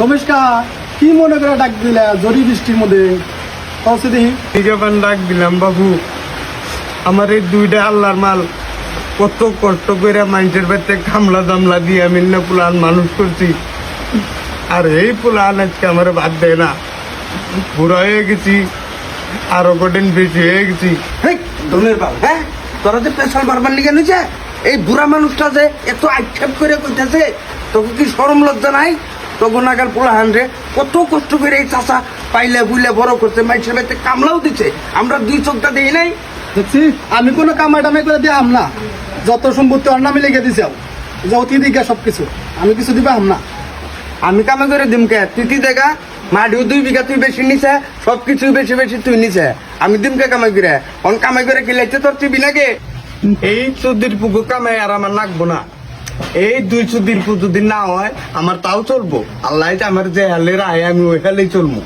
সমেশকা কি মনে করে ডাক দিলা জরি বৃষ্টির মধ্যে কলসে দেখি যখন ডাক দিলাম বাবু, আমার এই দুইটা আল্লাহর মাল কত কষ্ট করে মানুষের বাড়িতে খামলা দামলা দিয়ে আমি না পুলান মানুষ করছি, আর এই পুলান আজকে আমার বাদ দেয় না। বুড়া হয়ে গেছি, আরো কঠিন বেশি হয়ে গেছি। দলের বাল, হ্যাঁ তোরা যে পেশাল মারবার লিগে নিছে, এই বুড়া মানুষটা যে এত আক্ষেপ করে কইতেছে, তোকে কি শরম লজ্জা নাই? তখন আগার পোলাহান রে কত কষ্ট করে এই চাষা পাইলে বুইলে বড় করছে, মানুষের বাড়িতে কামলাও দিচ্ছে, আমরা দুই চোখটা দিই নাই। দেখছি আমি কোনো কামাই টামাই করে দিয়ে না, যত সম্পত্তি অন্য আমি লেগে দিছি যৌতি দিকে সবকিছু আমি কিছু দিবা না। আমি কামে করে দিমকে তুই দেখা, মাটিও 2 বিঘা তুই বেশি নিছে, সবকিছু বেশি বেশি তুই নিছে, আমি দিমকে কামাই করে। অন কামাই করে কি লাগছে তোর টিভি নাকি? এই চুদির পুকুর কামাই আর আমার নাকবো না। এই 2 চুদির পুকুর যদি না হয় আমার তাও চলবো। আল্লাহ আমার যে হালে রায় আমি ওই হালেই চলবো।